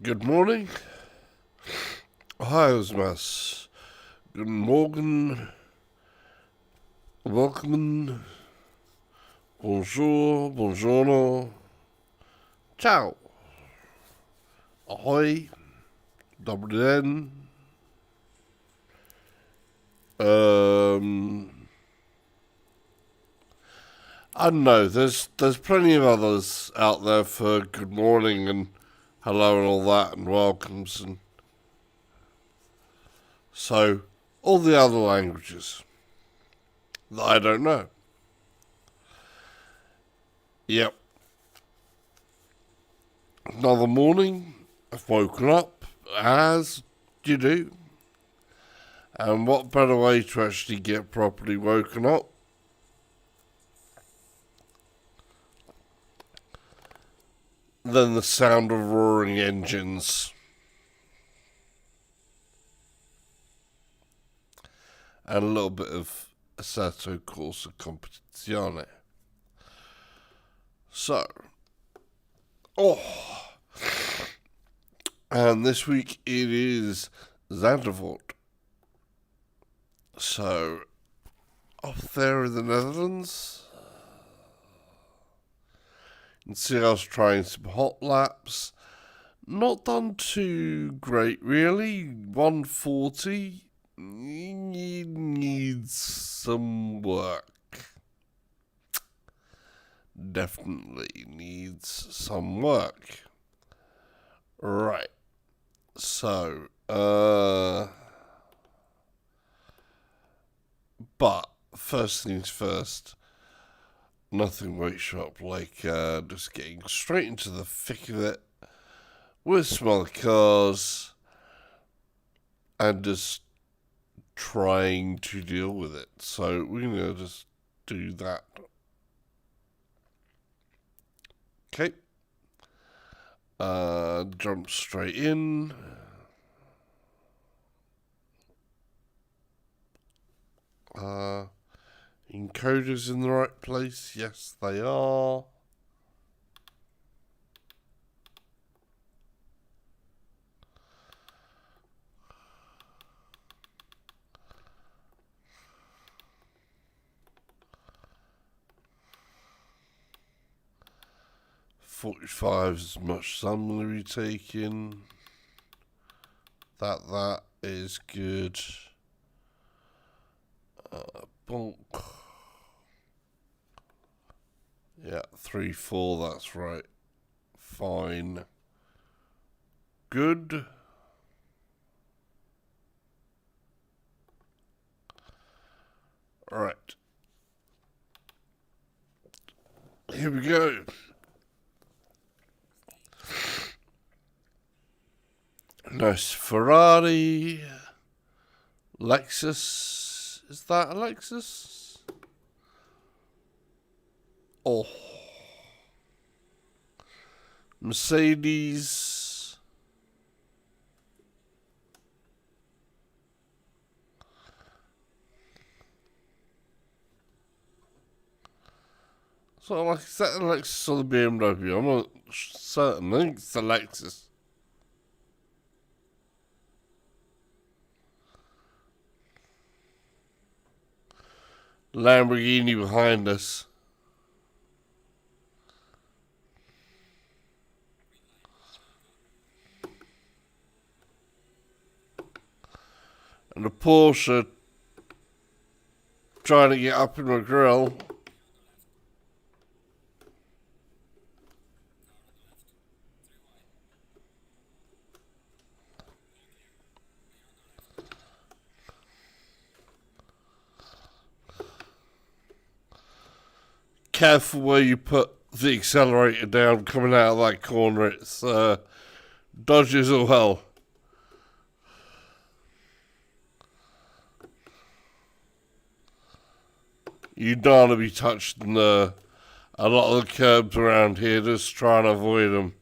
Good morning. Hi, Osmas. Guten Morgen. Welcome. Bonjour. Buongiorno. Ciao. Ahoy. Dobry den. I don't know. There's plenty of others out there for good morning and hello and all that and welcomes and so all the other languages that I don't know. Yep. Another morning, I've woken up as you do. And what better way to actually get properly woken up than the sound of roaring engines and a little bit of Assetto Corsa Competizione. So, and this week it is Zandvoort. So, up there in the Netherlands, you can see I was trying some hot laps. Not done too great, really. 140 needs some work. Definitely needs some work. Right. So, but first things first, nothing wakes you up like just getting straight into the thick of it with some other cars and just trying to deal with it. So we're going to just do that. Okay. Jump straight in. Encoders in the right place? Yes, they are. .45 is as much as I'm going to be taking. That is good. Bonk. Yeah, 3-4, that's right. Fine. Good. Alright. Here we go. Nice Ferrari. Lexus. Is that a Lexus? Oh. Mercedes. So, like, is that a Lexus or the BMW? I'm not certain. I think it's the Lexus. Lamborghini behind us. And the Porsche trying to get up in my grill. Careful where you put the accelerator down coming out of that corner. It's dodges all hell. You don't want to be touching a lot of the curbs around here. Just try and avoid them.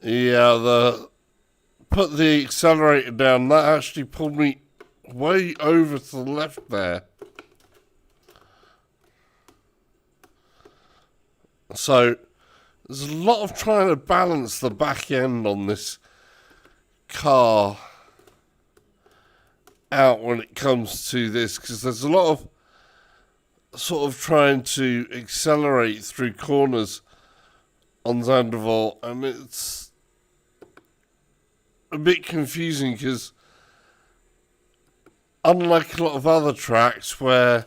Yeah, put the accelerator down. That actually pulled me way over to the left there. So there's a lot of trying to balance the back end on this car out when it comes to this, because there's a lot of sort of trying to accelerate through corners on Zandvoort, and it's a bit confusing because unlike a lot of other tracks where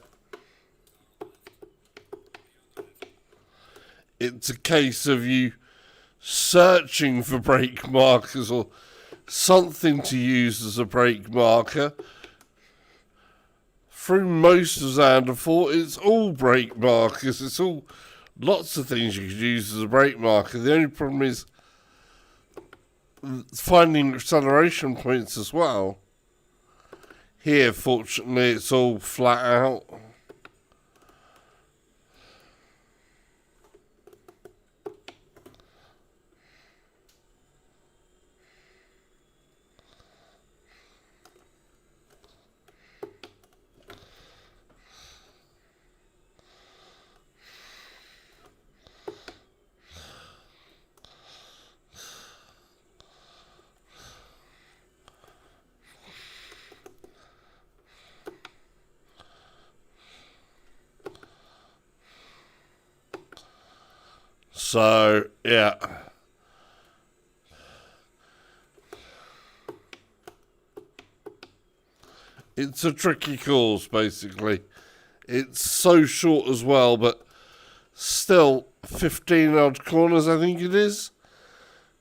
it's a case of you searching for brake markers or something to use as a brake marker, through most of Zandvoort it's all brake markers. It's all lots of things you could use as a brake marker. The only problem is finding acceleration points as well. Here, fortunately, it's all flat out. So, yeah. It's a tricky course, basically. It's so short as well, but still 15 odd corners, I think it is.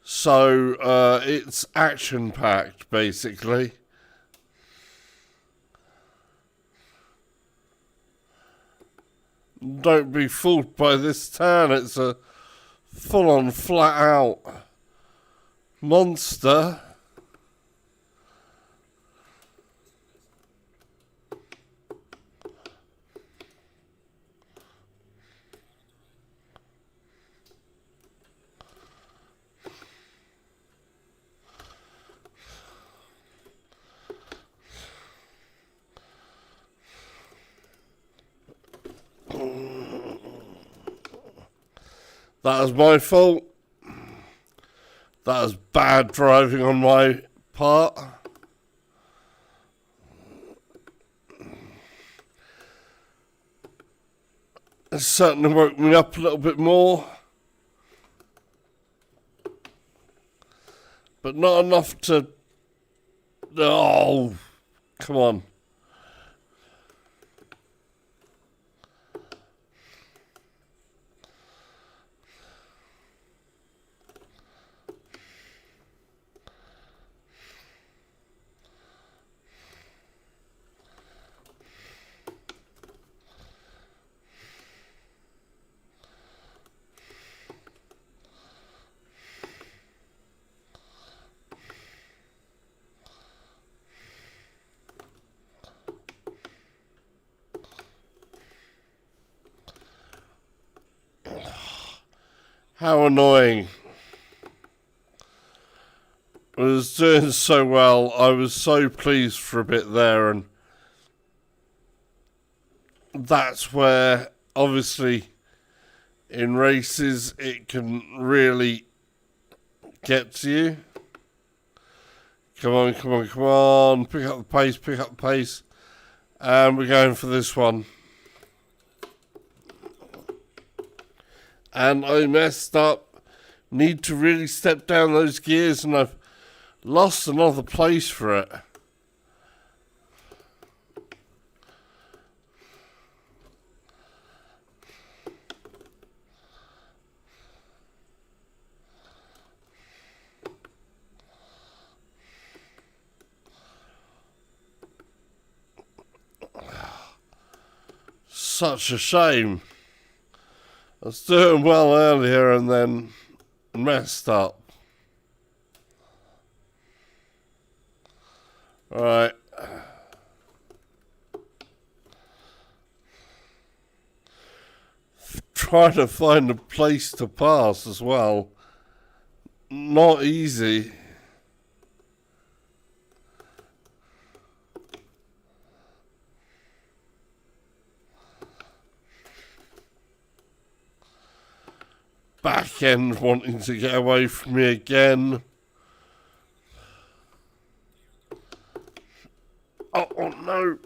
So, it's action-packed, basically. Don't be fooled by this turn. It's a full-on, flat-out monster. That was my fault. That was bad driving on my part. It certainly woke me up a little bit more. But not enough to... Oh, come on. How annoying. I was doing so well. I was so pleased for a bit there, and that's where, obviously, in races, it can really get to you. Come on, come on, come on. Pick up the pace, pick up the pace. And we're going for this one. And I messed up. Need to really step down those gears, and I've lost another place for it. Such a shame. I was doing well earlier and then messed up. Alright. Trying to find a place to pass as well. not easy. Back end wanting to get away from me again. Oh no.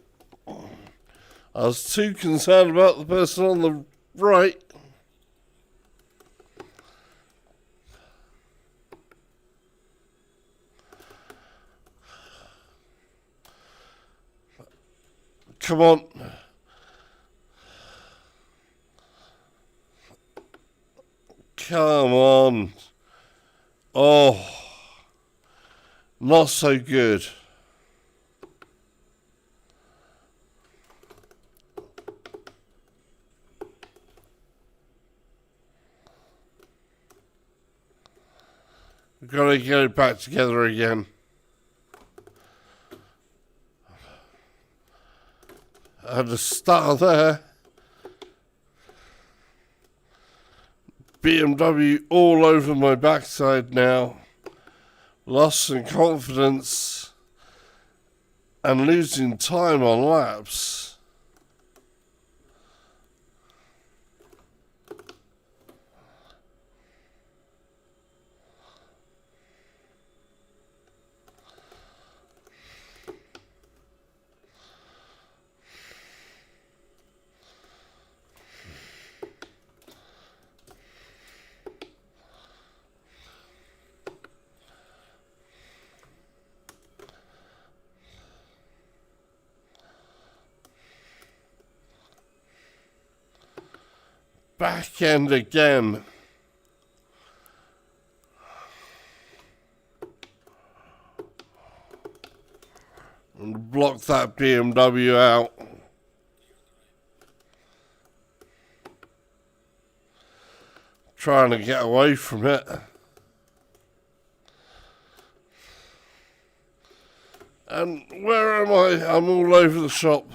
I was too concerned about the person on the right. Come on. Come on. Oh. Not so good. We've got to get it back together again. I had a start there. BMW all over my backside now. Lost some confidence and losing time on laps. Back end again. And block that BMW out. Trying to get away from it. And where am I? I'm all over the shop.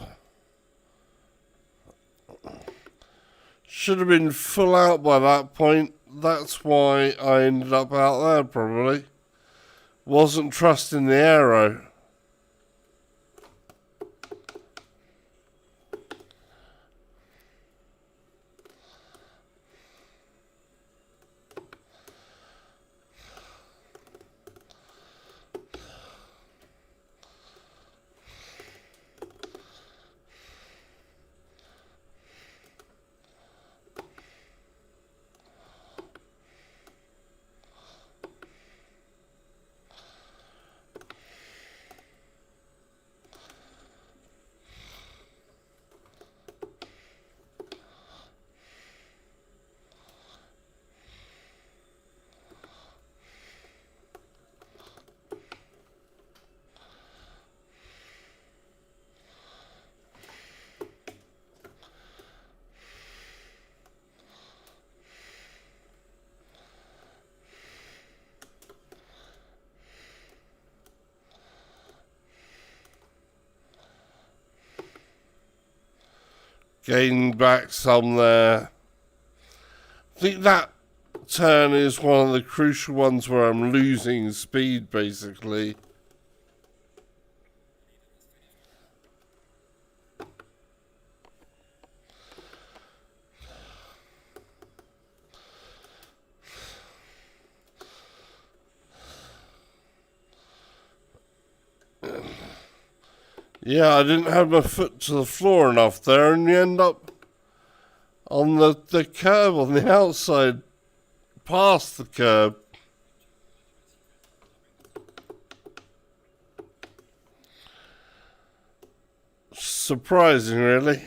Should have been full out by that point. That's why I ended up out there, probably. Wasn't trusting the aero. Gaining back some there. I think that turn is one of the crucial ones where I'm losing speed, basically. Yeah, I didn't have my foot to the floor enough there, and you end up on the curb on the outside, past the curb. Surprising, really.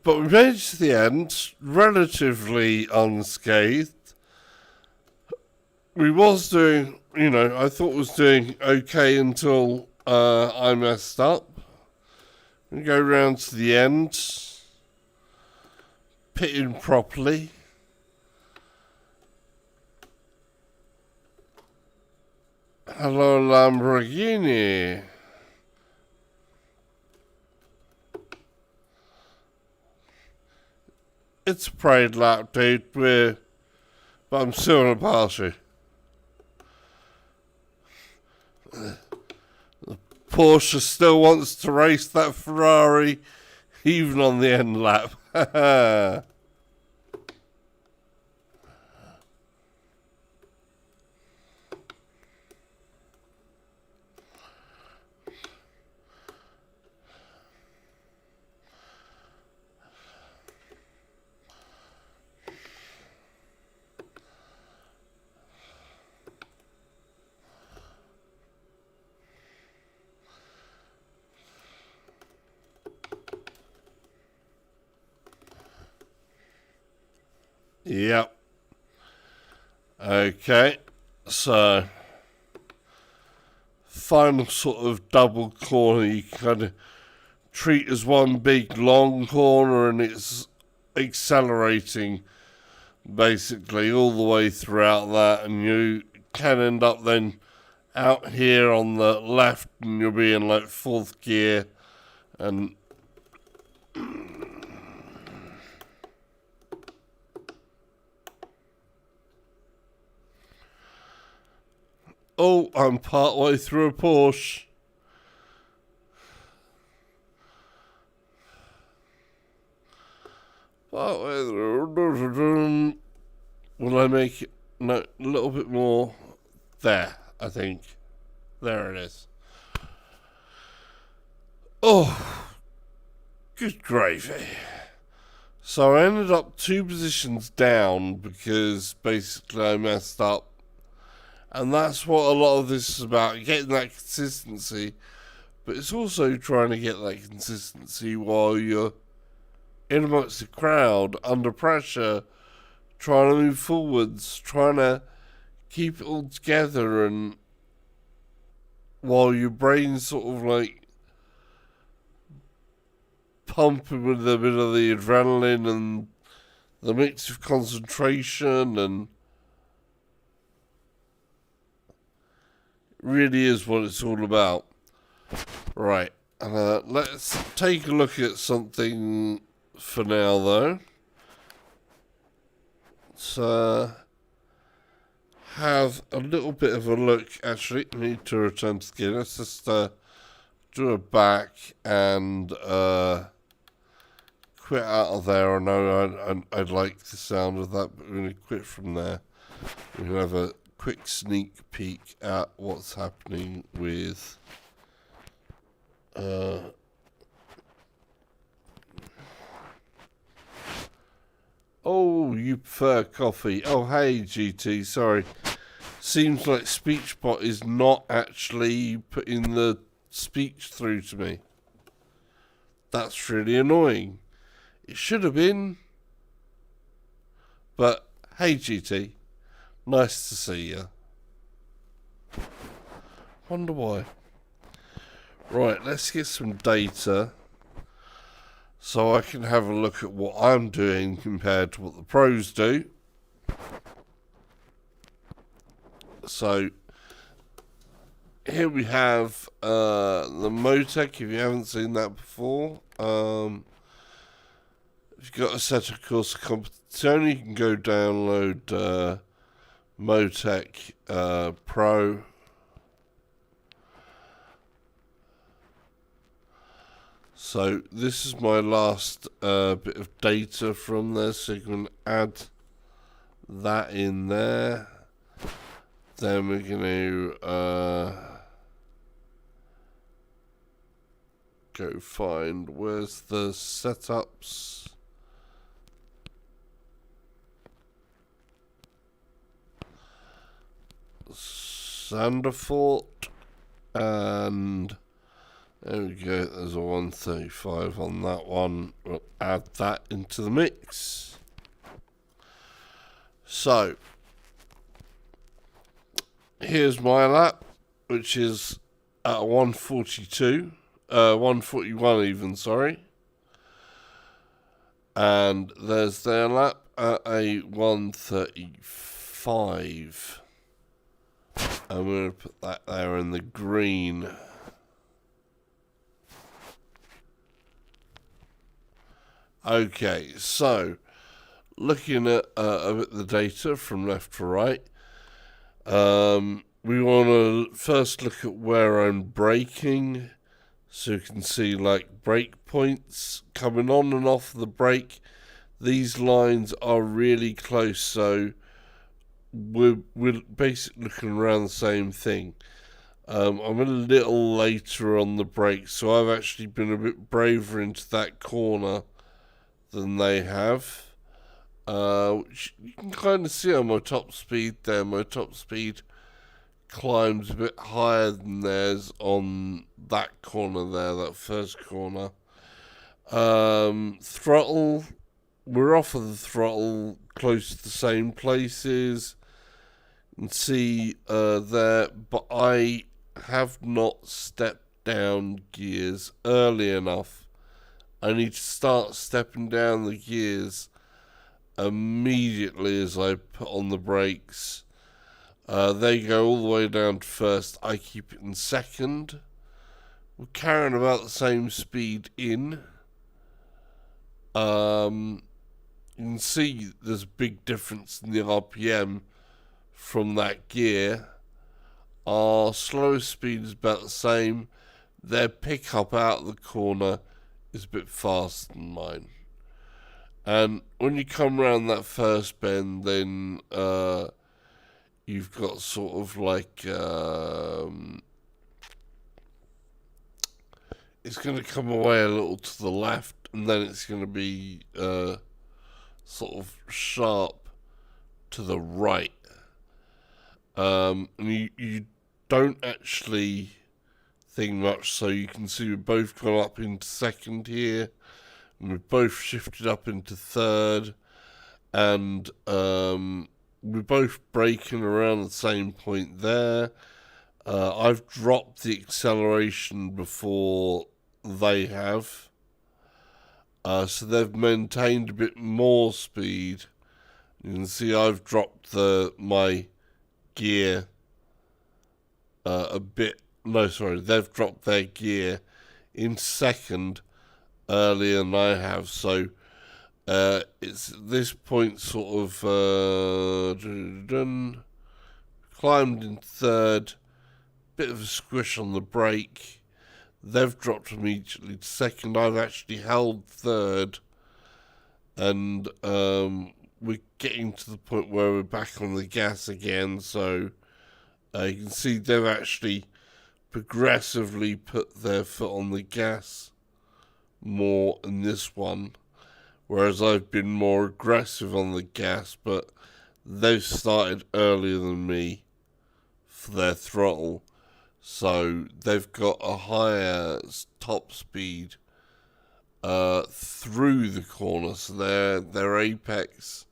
But we made it to the end, relatively unscathed. We was doing, I thought was doing okay until I messed up. We go round to the end, pitting properly. Hello, Lamborghini. It's a parade lap, dude. But I'm still going to pass you. Porsche still wants to race that Ferrari, even on the end lap. Yep. Okay. So, final sort of double corner you kind of treat as one big long corner, and it's accelerating basically all the way throughout that, and you can end up then out here on the left and you'll be in like fourth gear, and oh, I'm part way through a Porsche. Part way through. Will I make it? No, a little bit more. There, I think. There it is. Oh, good gravy. So I ended up 2 positions down because basically I messed up. And that's what a lot of this is about, getting that consistency. But it's also trying to get that consistency while you're in amongst the crowd, under pressure, trying to move forwards, trying to keep it all together, and while your brain's sort of like pumping with a bit of the adrenaline and the mix of concentration, and really is what it's all about. Right, let's take a look at something for now though. Let's have a little bit of a look. Actually, I need to return to the game. Let's just do a back and quit out of there. I know I'd like the sound of that, but we're going to quit from there. We can have a quick sneak peek at what's happening with oh, you prefer coffee. Oh, hey, GT, sorry. Seems like SpeechBot is not actually putting the speech through to me. That's really annoying. It should have been. But, hey, GT. Nice to see you. Wonder why. Right, let's get some data so I can have a look at what I'm doing compared to what the pros do. So here we have the Motec, if you haven't seen that before. If you've got Assetto Corsa Competizione, you can go download Motec Pro. So this is my last bit of data from there, so you can add that in there. Then we're going to go find, where's the setups? Zandvoort, and there we go, there's a 135 on that one. We'll add that into the mix. So here's my lap, which is at 142, 141 even, sorry. And there's their lap at a 135. I'm going to put that there in the green. Okay, so looking at a bit of the data from left to right, we want to first look at where I'm braking, so you can see like brake points coming on and off the brake. These lines are really close, so we're basically looking around the same thing. I'm a little later on the brake, so I've actually been a bit braver into that corner than they have. Which you can kind of see on my top speed there. My top speed climbs a bit higher than theirs on that corner there, that first corner. Throttle, we're off of the throttle, close to the same places. You can see there, but I have not stepped down gears early enough. I need to start stepping down the gears immediately as I put on the brakes. They go all the way down to first. I keep it in second. We're carrying about the same speed in. You can see there's a big difference in the RPM from that gear. Our slowest speed is about the same. Their pickup out of the corner is a bit faster than mine. And when you come around that first bend, then you've got sort of like it's going to come away a little to the left, and then it's going to be sort of sharp to the right. And you don't actually think much, so you can see we've both gone up into second here, and we've both shifted up into third, and we're both braking around the same point there. I've dropped the acceleration before they have, so they've maintained a bit more speed. You can see I've dropped my gear a bit. No, sorry, they've dropped their gear in second earlier than I have. So it's at this point sort of climbed in third, bit of a squish on the brake. They've dropped immediately to second. I've actually held third, and we're getting to the point where we're back on the gas again. So you can see they've actually progressively put their foot on the gas more in this one, whereas I've been more aggressive on the gas, but they've started earlier than me for their throttle, so they've got a higher top speed through the corner, so their apex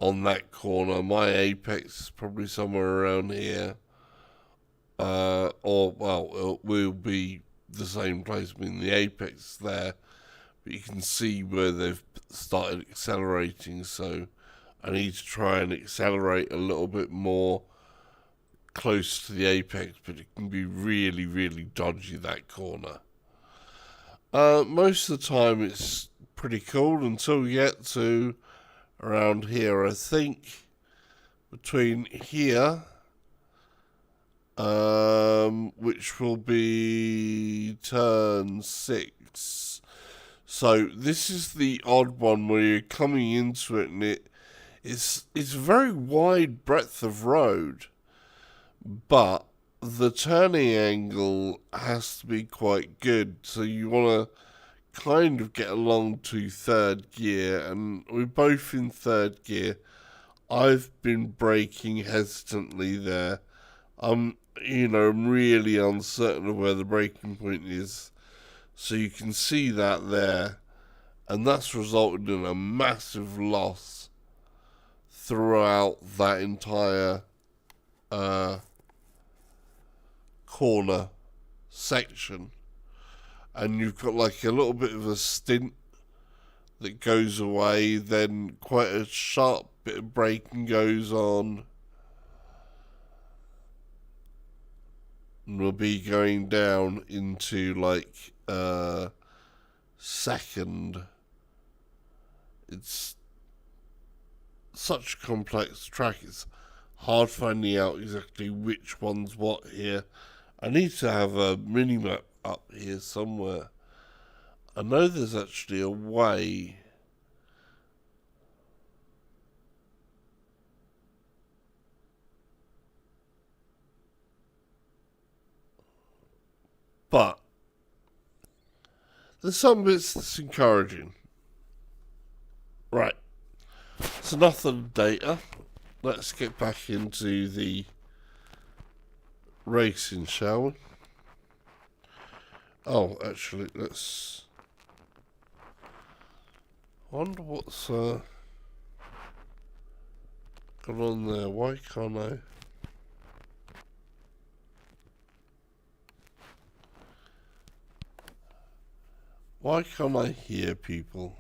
on that corner, my apex is probably somewhere around here, or well, it will be the same place. I mean, the apex is there, but you can see where they've started accelerating, so I need to try and accelerate a little bit more close to the apex, but it can be really, really dodgy, that corner. Most of the time it's pretty cool until we get to around here, I think, between here, which will be turn 6. So this is the odd one where you're coming into it, and it's a very wide breadth of road, but the turning angle has to be quite good, so you want to kind of get along to third gear, and we're both in third gear. I've been braking hesitantly there. I'm really uncertain of where the braking point is, so you can see that there, and that's resulted in a massive loss throughout that entire corner section. And you've got like a little bit of a stint that goes away, then quite a sharp bit of braking goes on, and we'll be going down into like second. It's such a complex track, it's hard finding out exactly which one's what here. I need to have a mini-map up here somewhere. I know there's actually a way. But there's some bits that's encouraging. Right. It's enough of the data. Let's get back into the racing, shall we? Oh, actually, let's... I wonder what's gone on there. Why can't I... Why can't I hear people?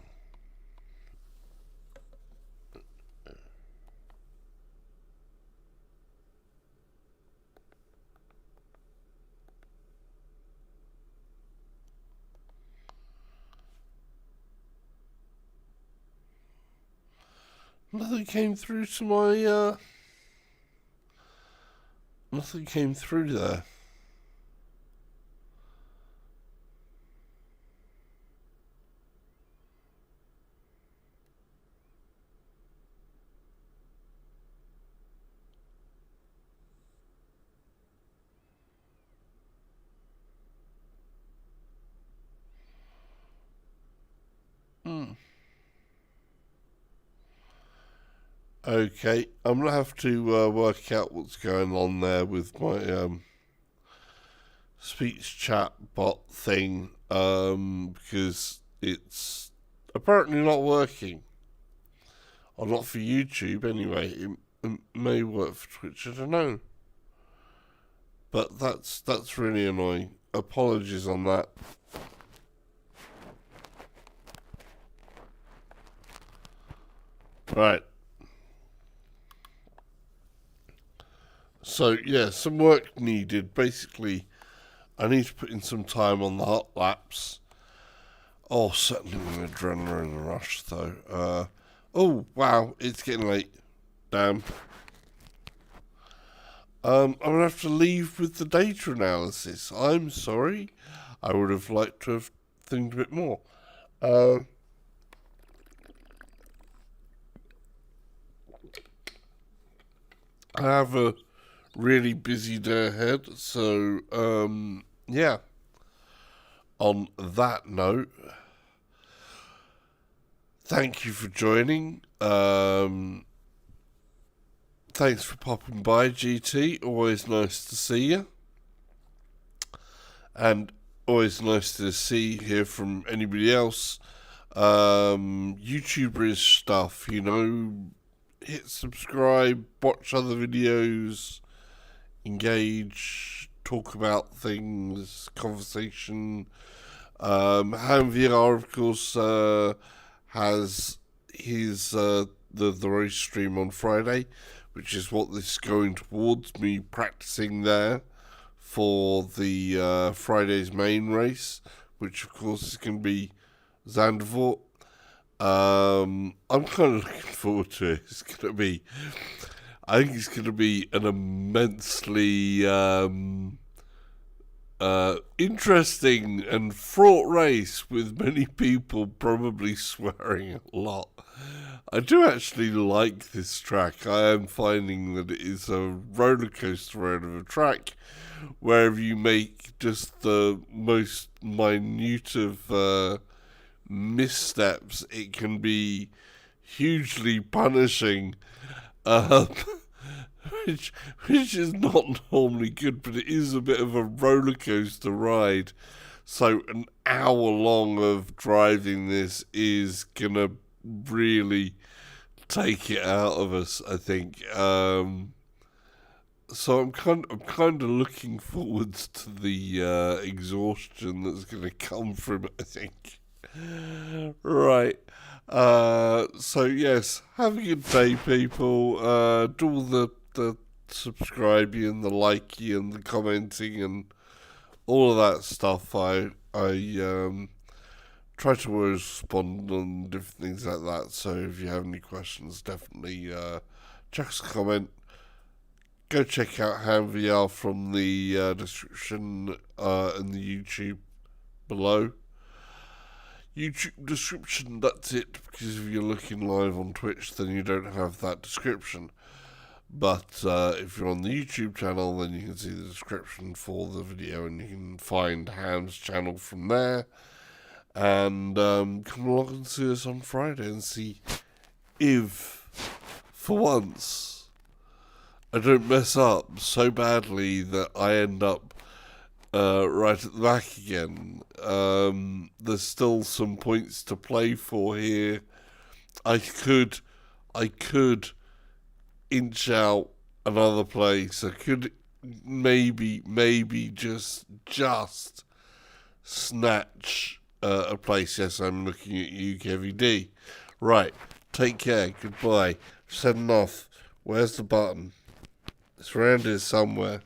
Nothing came through to my, nothing came through there. Okay, I'm going to have to work out what's going on there with my speech chat bot thing, because it's apparently not working. Or not for YouTube anyway. It may work for Twitch, I don't know. But that's really annoying. Apologies on that. Right. So, yeah, some work needed. Basically, I need to put in some time on the hot laps. Oh, certainly with adrenaline rush, though. Oh, wow, it's getting late. Damn. I'm going to have to leave with the data analysis. I'm sorry. I would have liked to have thinked a bit more. I have a really busy day ahead, so, yeah. On that note, thank you for joining. Thanks for popping by, GT. Always nice to see you. And always nice to hear from anybody else. YouTubers stuff, you know. Hit subscribe, watch other videos, engage, talk about things, conversation. Ham VR, of course, has his the race stream on Friday, which is what this is going towards, me practicing there for the Friday's main race, which of course is going to be Zandvoort. I'm kind of looking forward to it. It's going to be, I think it's going to be an immensely interesting and fraught race with many people probably swearing a lot. I do actually like this track. I am finding that it is a roller coaster out of a track. Wherever you make just the most minute of missteps, it can be hugely punishing. Which is not normally good, but it is a bit of a roller coaster ride. So an hour long of driving this is gonna really take it out of us, I think. So I'm kind of looking forwards to the exhaustion that's gonna come from it, I think. Right. So yes, have a good day, people. Do all the subscribing and the liking and the commenting and all of that stuff. I try to always respond on different things like that. So if you have any questions, definitely check us a comment. Go check out Ham VR from the description in the YouTube below. YouTube description, that's it, because if you're looking live on Twitch, then you don't have that description. But if you're on the YouTube channel, then you can see the description for the video, and you can find Ham's channel from there. And come along and see us on Friday and see if, for once, I don't mess up so badly that I end up right at the back again. There's still some points to play for here. I could inch out another place. I could maybe just snatch a place. Yes, I'm looking at you, Kevy D. Right, take care, goodbye. Setting off. Where's the button? It's around here somewhere.